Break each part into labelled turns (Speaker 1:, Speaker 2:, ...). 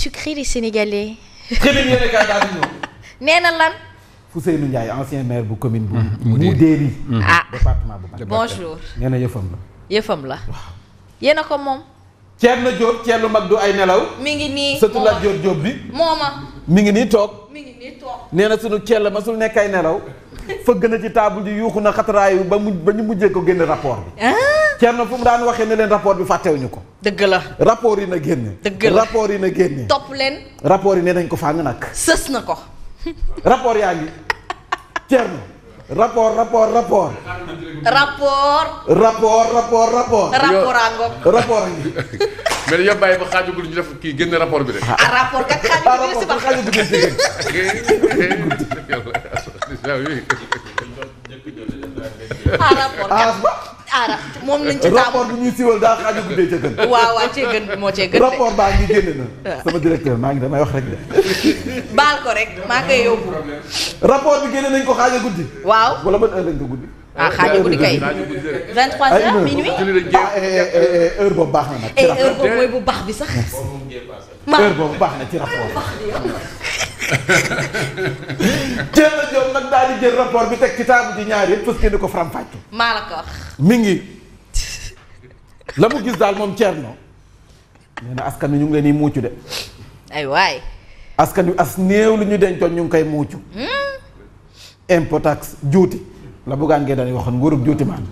Speaker 1: sucré des Sénégalais.
Speaker 2: très bien yéen a kaay daal di ñëw.
Speaker 1: nee na lan.
Speaker 2: Ousseynou Ndiaye ancien maire bu commune bu. Moudéri. département bu Mbacké.
Speaker 1: bonjour.
Speaker 2: nee na yëfam la.
Speaker 1: yëfam la. yéen a ko moom.
Speaker 2: Thierno Diop Thierno mag du ay nelaw.
Speaker 1: mi ngi nii
Speaker 2: sëtu la Diop bi.
Speaker 1: mooma.
Speaker 2: mi ngi nii toog.
Speaker 1: mi ngi nii toog.
Speaker 2: nee na sunu Thiel ma sul nekk ay nelaw. fëgg na ci table ji yuuxu na xataraayu ba ñu mujjee ko génne rapport bi. Thierno fu mu daan waxee ne leen rapport bi fàttewuñu ko.
Speaker 1: dëgg la.
Speaker 2: rapport yi na génne.
Speaker 1: dëgg la
Speaker 2: rapport yi na génne.
Speaker 1: topp leen.
Speaker 2: rapport yi nee nañ ko fàng nag.
Speaker 1: sës na ko.
Speaker 2: rapport yaa ngi Thierno. rapport.
Speaker 1: rapport àngoog.
Speaker 2: rapport a ngi.
Speaker 3: mais dañoo bàyyi ba xaajagul ñu def kii génne rapport bi de.
Speaker 1: rapport kat xaaju bi si moom lañ ci taamu
Speaker 2: rapport bi ñuy siwal daa xaaju guddee ca gën.
Speaker 1: waaw cee gën moo cee gën.
Speaker 2: rapport baa ngi génne na. sama directeur maa ngi damay wax rek de.
Speaker 1: baal ko rek maa koy yóbbu.
Speaker 2: rapport bi génne nañ ko xaaja guddi.
Speaker 1: waaw
Speaker 2: wala ban heure lañ ko guddi.
Speaker 1: xaaja guddi kay. 23h minuit.
Speaker 2: heure boobu baax na nag.
Speaker 1: ci rapport heure boobu mooy bu baax bi sax.
Speaker 2: heure boobu baax na ci rapport. Thierno Diop nag daal di jël rapport bi teg ci taabu ji ñaar yëpp parce que ni ko faram-fàcce.
Speaker 1: maa la ko wax.
Speaker 2: mi ngi la mu gis daal moom Thierno. nee na askan wi ñu ngi leen di muucu de.
Speaker 1: ay waay.
Speaker 2: askan wi as néew lu ñu dencoon ñu ngi koy muucu. impôt taxe juuti la buggaan ngeen dañuy waxoon nguurug juuti maan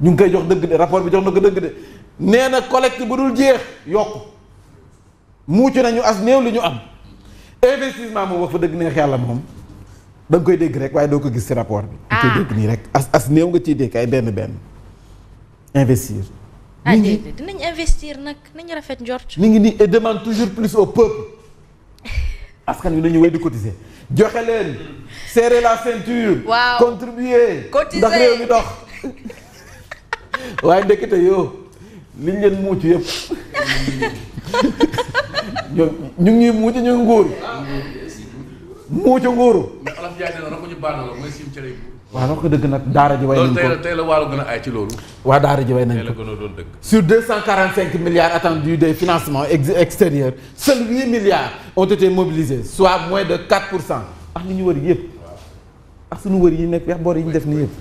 Speaker 2: ñu ngi koy jox dëgg de rapport bi jox na ko dëgg de nee na collecte bu dul jeex yokku muucu nañu as néew lu ñu am. investissement moom wax fa dëgg neex yàlla moom da nga koy dégg rek waaye doo ko gis ci rapport bi. da koy dégg nii rek as néew nga ciy dégg ay benn investir.
Speaker 1: mi ngi dinañ investir nag nañ rafet njort.
Speaker 2: mi ngi nii et demande toujours plus au peuple askan wi nañu wéy di cotiser joxe leen serrer la ceinture.
Speaker 1: waaw
Speaker 2: contribuer.
Speaker 1: cotiser
Speaker 2: ndax réew mi dox. waaye ndekete yoo liñ leen muucu yëpp. ñu ngi muucu ñu ngi nguuru. muucu nguuru.
Speaker 3: mais Alaf Ndiaye nee na ko ñu baal la mooy sim cere.
Speaker 2: waaw wax ko dëgg nag daara ji way nañ ko
Speaker 3: tey la waalu gën a ay ci loolu.
Speaker 2: waa daara ji way nañ
Speaker 3: tey la
Speaker 2: ko
Speaker 3: gën a doon dëgg.
Speaker 2: sur 245 milliards attendus des financements extérieurs seuls 8 milliards ont été mobilisés soit moins de 4%. ak li ñu wër yëpp. ak suñu wër yi nekk weex boor yi ñu def nii yëpp.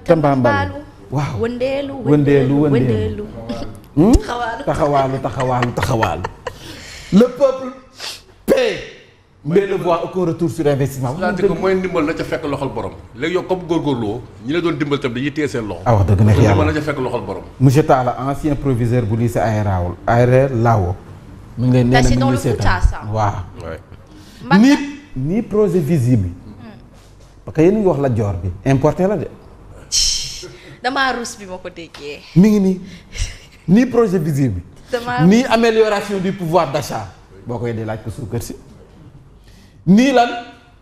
Speaker 1: tambambaalu.
Speaker 2: waaw
Speaker 1: wëndeelu.
Speaker 2: taxawaalu. le peuple paie. mais le voit aucun retour sur investissement.
Speaker 3: c'est-à-dire que mooy ndimbal na ca fekk loxol borom léegi yow comme góorgóorlu woo ñi la doon dimbal tam dañuy téye seen loxo.
Speaker 2: wax dëgg neex yàlla
Speaker 3: ndimbal na ca fekk loxol borom.
Speaker 2: monsieur Talla ancien proviseur bu lycée AER Lao. mu ngi leen nee na mi ngi seetaan waaw. ni projet visible. parce que yéen ngi wax la joor bi importé la de.
Speaker 1: damaa rus bi ma ko déggee.
Speaker 2: mi ngi nii ni projet visible. ni amélioration du pouvoir d'achat. boo koy dee laaj ko suukar si. nii lan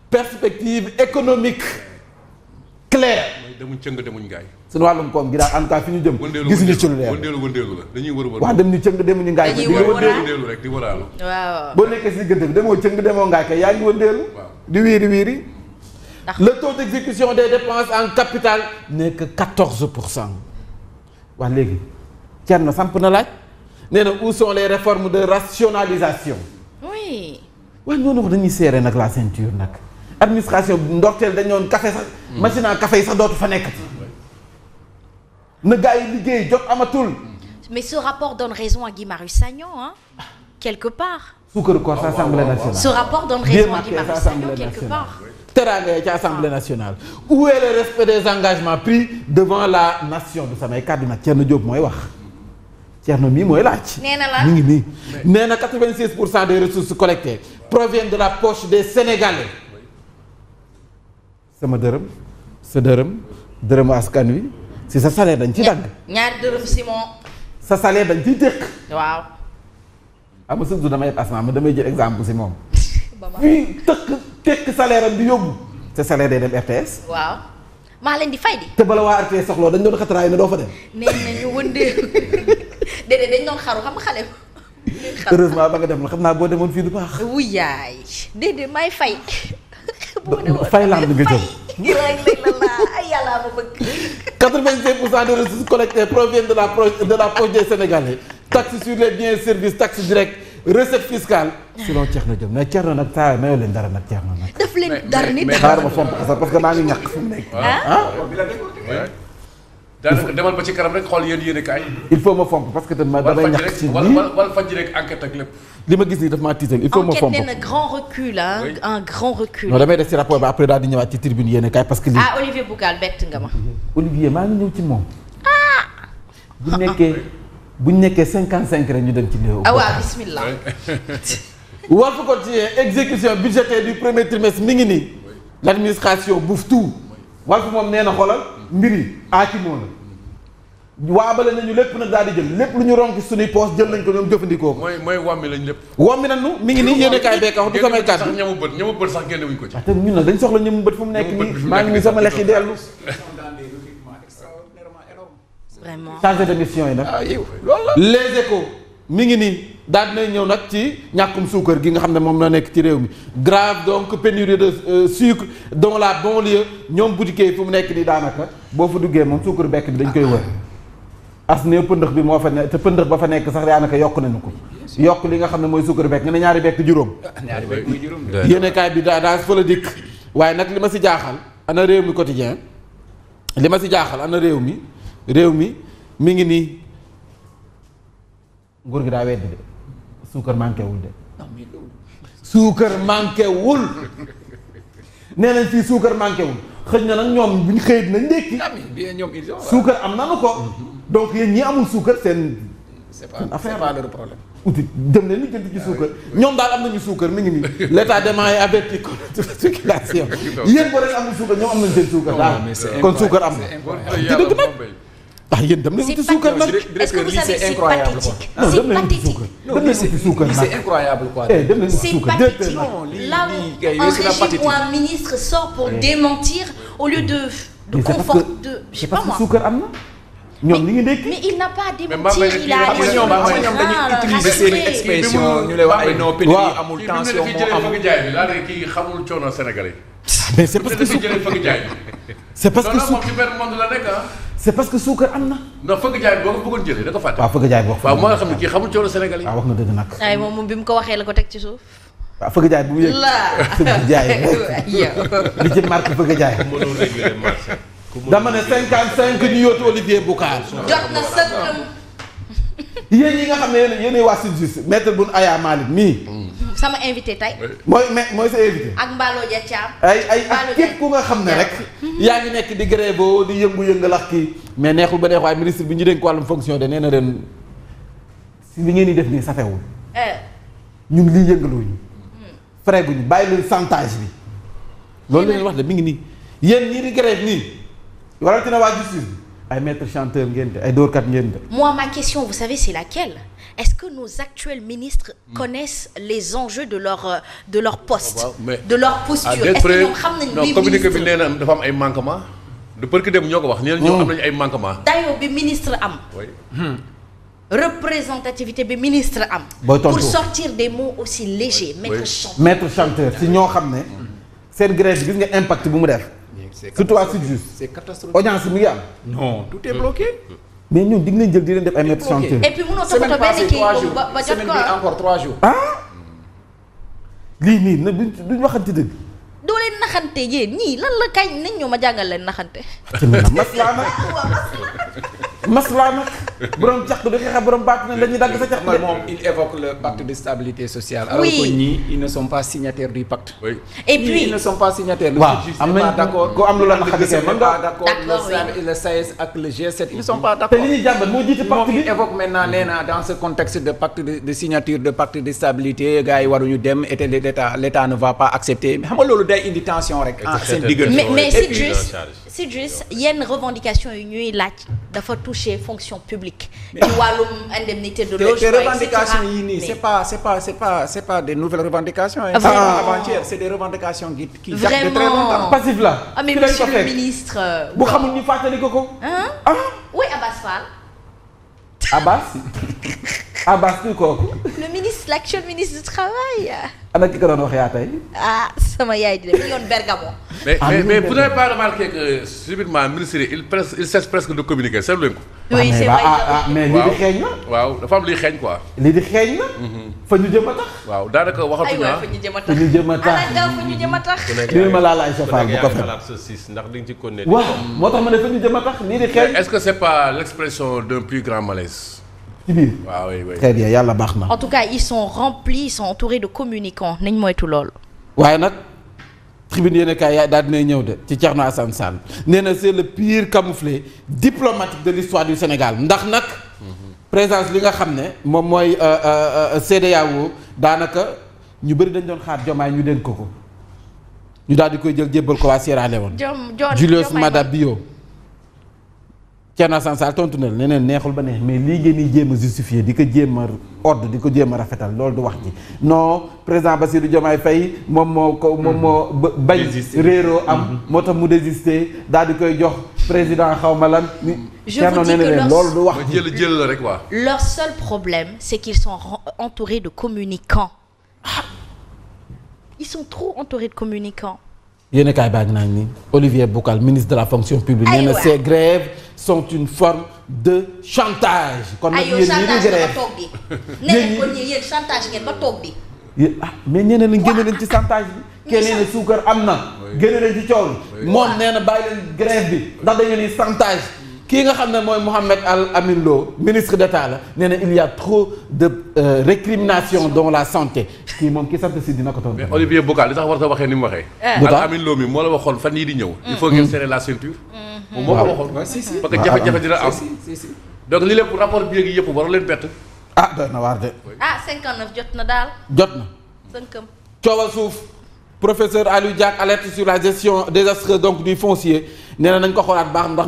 Speaker 2: perspective économique claire.
Speaker 3: mooy demuñ cëng demuñ ngaay.
Speaker 2: suñu wàllum koom gi daal en tout cas fi ñu jëm. gisuñu ci lu leer
Speaker 3: wëndeelu la dañuy wër.
Speaker 2: waaw dem ñu cëng demuñu ngaay.
Speaker 1: dañuy
Speaker 3: wëndeelu rek di wëraalu.
Speaker 1: waaw.
Speaker 2: boo nekkee si diggante bi demoo cëng demoo ngaay kay yaa ngi wëndeelu. di wiiri. le taux d'exécution des dépenses en capital n'est que 14%. wax léegi Thierno samp na laaj nee na où sont les réformes de rationalisation.
Speaker 1: oui.
Speaker 2: waaye ñoo wax dañuy serrer nag la ceinture nag administration bi ndorteel dañu doon café sax. machine à café yi sax dootu fa nekkati. na gars yi liggéey jot amatul.
Speaker 1: mais ce rapport donne raison à Guy Marius Sagnan hein quelque part.
Speaker 2: suukaru koor sa assemblée nationale.
Speaker 1: ce rapport donne raison à Guy Marius Sagnan quelque part.
Speaker 2: teraanga ci assemblée nationale. où est le respect des engagements pris devant la nation du samay kàddu nag Thierno Diop mooy wax. Thierno mii mooy laaj.
Speaker 1: nee na la
Speaker 2: mi ngi nii. nee na 86% des ressources collectées proviennent de la poche des Sénégalais. sama dërëm sa dërëmu askan wi si sa salaire dañ ciy dagg.
Speaker 1: ñaari dërëm Simon.
Speaker 2: sa salaire dañ ciy téq.
Speaker 1: waaw.
Speaker 2: am na surtout damay asma ma damay jël exemple si moom. fii téq salaire am di yóbbu. sa salaire day dem RTS.
Speaker 1: waaw. maa leen di fay di.
Speaker 2: te bala waa RTS soxloo dañ doon xataraayu ne doo fa dem.
Speaker 1: nee nañu wëndeelu déedéet dañ doon xaru xam nga xale.
Speaker 2: heureusement ba nga dem la xam naa boo demoon fii du baax.
Speaker 1: wuyaay déedéet may fay.
Speaker 2: fay laan nga jëm.
Speaker 1: ay yàlla ma bëgg.
Speaker 2: 85% des ressources collectées proviennent de la poche des Sénégalais. Taxes sur les biens et services, taxes directes, recette fiscale selon Thierno Diop mais Thierno nag saa mayoo leen dara nag Thierno nag.
Speaker 1: daf leen dar ni
Speaker 2: xaaral ma fomp ko sax parce que maa ngi ñàkk fu mu nekk.
Speaker 3: daanaka demal ba ci kanam rek xool yéen kaay.
Speaker 2: il faut ma fomp parce que damay ñàkk ci lii
Speaker 3: wala faj rek enquête ak lépp.
Speaker 2: li ma gis nii daf maa tiital il faut ma fomp.
Speaker 1: enquête nee na grand recul un grand recul.
Speaker 2: non damay def ci rapport ba après daal di ñëwaat ci tribune yéen kaay parce que lii.
Speaker 1: Olivier Bougal bett nga ma.
Speaker 2: Olivier maa ngi ñëw ci moom. bu ñu nekkee 55 rek ñu dem ci néew.
Speaker 1: waaw bismillah.
Speaker 2: Walf Quotidien exécution budgétaire du premier trimestre mi ngi nii. l' administration bouffe tout. Walf moom nee na xoolal mbir yi aakimoo la. waabale nañu lépp nag daal di jël lépp lu ñu ronk suñuy poos jël nañ ko ñoom jëfandikoo ko.
Speaker 3: mooy wàmmi lañ lépp.
Speaker 2: wàmmi nañu mi ngi nii yéen a kaay beekaw du samay kàddu.
Speaker 3: sax ñamu bët sax génne wuñ ko ci.
Speaker 2: te ñun nag dañ soxla ñamu bët fu mu nekk nii maa ngi nii sama lex yi dellu.
Speaker 1: vraiment
Speaker 2: changé de mission yi nag.
Speaker 3: loolu la.
Speaker 2: Les Échos mi ngi nii daal dinañ ñëw nag ci ñàkkum suukar gi nga xam ne moom la nekk ci réew mi grave donc pénurie de sucre dans la banlieue ñoom boutiquiers yi fu mu nekk nii daanaka boo fa duggee moom suukar bekk bi dañ koy wër as néew pëndëx bi moo fa ne te pëndëx ba fa nekk sax daanaka yokk nañu ko yokk li nga xam ne mooy suukar bekk nga ne ñaari bekk juróom.
Speaker 4: ñaari bekk muy juróom.
Speaker 2: yéenekaay bi daa fa la dikk waaye nag li ma si jaaxal ana réew mi quotidien li ma si jaaxal ana réew mi mi ngi nii nguur gi daa weddi de suukar manqué wul de. suukar manqué wul nee nañ fii suukar manqué wul xëy na nag ñoom buñ xëyit na ndékki suukar am nanu ko donc yéen ñi amul suukar seen affaire
Speaker 4: pas leur problème.
Speaker 2: uti dem leen li jënd ci suukar ñoom daal am nañu suukar mi ngi nii l'état demain est averti contre circulation yéen boo leen amul suukar ñoom am nañu seen suukar daal kon suukar am na ci dëgg nag ndax yéen dem leen uti suukar nag
Speaker 1: est-ce que vous savez c'est pathétique
Speaker 2: non dem leen uti
Speaker 1: c'est
Speaker 2: suukar dem leen uti suukar nag
Speaker 4: c'est incroyable quoi.
Speaker 2: dem leen uti
Speaker 1: c'est
Speaker 2: suukar
Speaker 1: pathétique
Speaker 2: directeur
Speaker 1: là où un régime ou un ministre sort pour démentir au lieu de confort de je sais pas moi.
Speaker 2: suukar am na ñoom li ngi ndékki
Speaker 1: mais il n'a pas démenti il a
Speaker 4: ñoom dañuy utiliser seen expression ñu lay wax ay non pénurie amul tension moo am.
Speaker 3: fëgg jaay bi laa ne kii xamul coono Sénégalais.
Speaker 2: mais c'est parce que
Speaker 3: dafa jëlee fëgg jaay bi.
Speaker 2: c'est parce que
Speaker 3: loolu moom ci benn monde la nekk ah.
Speaker 2: c'est parce que suukar am na.
Speaker 3: non fëgg jaay bi boo ko bëggoon jëlee da ko fàtte.
Speaker 2: waaw fëgg jaay bi wax.
Speaker 3: waaw moo nga xam ne kii xamul coono Sénégalais.
Speaker 2: waaw wax na dëgg nag.
Speaker 1: ay moom bi mu ko waxee la ko teg ci suuf.
Speaker 2: waaw fëgg jaay bu mu yëg. fëgg jaay li ci marque fëgg jaay. dama ne 55 ñu yóotu Olivier Boucar.
Speaker 1: jot na sëkkam.
Speaker 2: yéen ñi nga xam ne yéenay waa SYTJUST maître Boun Aya Malick mii.
Speaker 1: sama invité tey.
Speaker 2: mooy sa invité.
Speaker 1: ak Mballo Dia Thiam.
Speaker 2: ak képp ku nga xam ne rek. yaa ngi nekk di grève boo di yëngu-yëngalax kii. mais neexul ba neex waaye ministre bi ñu dénk wàllum fonction de nee na ren si li ngeen di def nii safewul. ñun lii yëngaluñu. freguñu bàyyi leen chantage bi. loolu la ñuy wax de mi ngi nii yéen ñii di grève nii. waral na waa justice ay maître chanteur ngeen de ay dóorkat ngeen de.
Speaker 1: Moi ma question vous savez c'est laquelle est-ce que nos actuels ministres connaissent les enjeux de leur poste de leur posture est-ce que ñoom xam nañ
Speaker 3: non communiqué bi nee na dafa am ay manquement de parce que dem ñoo ko wax nee na ñoom am nañu ay manquement
Speaker 1: dayoo bi ministre am représentativité bi ministre am
Speaker 2: booy tontu
Speaker 1: pour sortir des mots aussi légers
Speaker 2: maître chanteur si ñoo xam ne seen grève bi gis nga impact bu mu def surtout waa SYTJUST
Speaker 4: c'est catastrophique.
Speaker 2: audience mi ngi am.
Speaker 4: non tout est bloqué.
Speaker 2: mais ñun dig leen jël di leen def ay maître chanteur.
Speaker 1: et puis mënoo toppatoo benn kii ba jot
Speaker 4: semaine
Speaker 1: ko
Speaker 4: bi encore 3 jours.
Speaker 2: lii nii na duñ waxante dëgg.
Speaker 1: doo leen naxante yéen ñii lan la kañ nañ ñoo ma jàngal leen naxante.
Speaker 2: maslaa nag maslaa nag borom caq du xeex borom baat na dañuy dagg sa caq.
Speaker 4: moom il évoque le pacte de stabilité sociale. alors que ñii ils ne sont pas signataires du pacte.
Speaker 3: oui
Speaker 1: et puis
Speaker 4: ils ne sont pas signataires.
Speaker 2: waaw am nañ
Speaker 4: d'accord
Speaker 2: ko am lu la naqari
Speaker 4: man
Speaker 2: nga
Speaker 4: d'accord le SAES ak le G7 ils ne sont pas
Speaker 2: te
Speaker 4: d'accord.
Speaker 2: li ñuy jàmbat moo jiite pacte
Speaker 4: moom
Speaker 2: bi
Speaker 4: il évoque maintenant nee na dans ce contexte de pacte de signature de pacte de stabilité gars yi waruñu dem et l'état ne va pas accepter mais xam nga loolu day indi tension rek. seen diggante
Speaker 1: mais SYTJUST yenn revendication yi ñuy laaj dafa toucher fonction publique. ci wàllum indemnité de logement
Speaker 4: te revendications yi nii c'est pas des nouvelles revendications. avant-hier c'est des revendications qui datent de très longtemps.
Speaker 2: passif la.
Speaker 1: ah mais monsieur le ministre.
Speaker 2: bu xamul ñu fàttali ko.
Speaker 1: oui Abass Fall.
Speaker 2: Abass kuy kooku.
Speaker 1: le ministre l'actuel ministre du travail.
Speaker 2: ana ki ko doon wax yaa tey.
Speaker 1: sama yaay di dem yoon Bergamo.
Speaker 3: mais vous n'avez pas remarqué que subitement ministre yi il cesse presque de communiquer seetlu leen ko.
Speaker 1: oui c'est vrai
Speaker 2: mais lii di xeeñ na.
Speaker 3: waaw dafa am luy xeeñ quoi.
Speaker 2: lii di xeeñ na. fa ñu jëm a tax.
Speaker 3: waaw daanaka waxatuñu
Speaker 1: aywa fa ñu jëm a tax
Speaker 2: fa ñu jëm a tax
Speaker 1: fa ñu jëm a tax.
Speaker 2: lii ma laa laay safal bu ko fekk.
Speaker 5: ndax di nga ci connaître.
Speaker 2: waaw moo tax ma ne fa ñu jëm a tax lii di xeeñ.
Speaker 3: est-ce que c'est pas l'expression d'un plus grand malaise.
Speaker 2: ci biir
Speaker 3: waaw oui.
Speaker 2: très bien yàlla baax na.
Speaker 1: en tout cas ils sont remplis ils sont entourés de communicants nañ moytu loolu.
Speaker 2: waaye nag tribune yéen kaay yaay daal dinay ñëw de ci Thierno Alassane Sall nee na c'est le pire camouflet diplomatique de l'histoire du Sénégal ndax nag présence li nga xam ne moom mooy CEDEAO daanaka ñu bëri dañ doon xaar Diomaye ñu dénk ko ñu daal di koy jël jébbal ko waa Sierra Leone. Julius Maada Bio. Thierno Alassane Sall tontu na leneen neexul ba neex mais lii ngeen di jéem a justifier di ko jéem a ordre di ko jéem a rafetal loolu du wax ji non président Bassirou Diomaye Faye moom moo bañ réeroo am moo tax mu désister daal di koy jox président xaw ma lan.
Speaker 1: je vous dis que
Speaker 2: loolu du wax ji
Speaker 3: jël la rek waa.
Speaker 1: leur seul problème c'est qu'ils sont entourés de communicants. Ils sont trop entourés de communicants.
Speaker 2: yéen a kaay baa ngi naan ni Olivier Boucal ministre de la fonction publique. nee na ces grèves sont une forme de chantage. kon nag yéen ñi di grève
Speaker 1: yéen chantage ngeen ba toog di.
Speaker 2: mais ñeneen lañ génne leen ci chantage bi. kenn nee na suukar am na. génne leen ci coow li. moom nee na bàyyi leen grève bi ndax dañu ni chantage. kii nga xam ne mooy Mohamed Al Amin Lo ministre d'État la nee na il y a trop de récrimination dans la santé kii moom ki sant si dina ko toog.
Speaker 3: mais Olivier Boucal li tax war a waxee ni mu waxee. Al Amin Lo mi moo la waxoon fan yii di ñëw. il faut ngeen serrer la ceinture. moom moo ko waxoon. parce que jafe-jafe dina am. donc li lépp rapport bi léegi yëpp war leen bett.
Speaker 2: doy na waar de.
Speaker 1: 59 jot na daal.
Speaker 2: jot na.
Speaker 1: sënkam.
Speaker 2: coowal suuf professeur Aliou Diack alerte sur la gestion désastreuse donc du foncier nee na nañ ko xoolaat baax ndax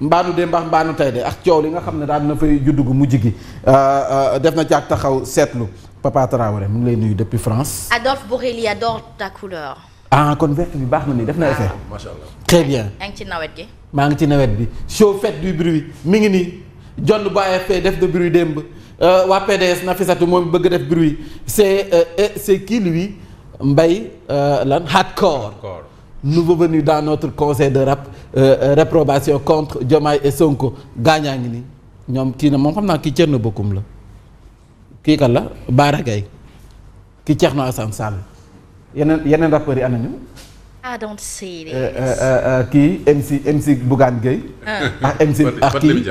Speaker 2: mbaanu de mbaanu tey de ak coow li nga xam ne daal na fay juddu gu mujj gi def na caag taxaw seetlu Papa Traoré mu ngi lay nuyu depuis France.
Speaker 1: Adolphe Borrelli adore ta couleur.
Speaker 2: kon verte bi baax na ni def na effet.
Speaker 3: macha allah
Speaker 2: très bien.
Speaker 1: yaa ngi ci nawet gi.
Speaker 2: maa ngi ci nawet bi show fête du bruit mi ngi nii John bu AFP def de bruit démb waa PDS Nafissatou moom bëgg def bruit c'est qui lui Mbaye lan hardcore. nouveau venu dans notre conseil de réprobation contre Diomaye et Sonko gaañaa ngi nii ñoom kii na moom xam naa kii Thierno Bocoum la kii kan la Bara Gaye kii Thierno Alassane Sall yeneen rappeurs yi ana ñu.
Speaker 1: I don't see this.
Speaker 2: kii MC Bougane Gueye. ak MC ak kii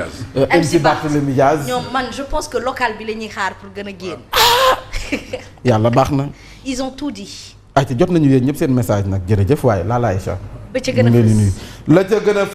Speaker 2: MC Barthélémy Diaz.
Speaker 1: ñoom man je pense que local bi la ñuy xaar pour gën a génn.
Speaker 2: yàlla baax na.
Speaker 1: ils ont tout dit.
Speaker 2: ayca jot nañu yéen ñëpp seen message nag jërëjëf waaye laa Aïcha.
Speaker 1: ba ca gën a fës
Speaker 2: la ca gën a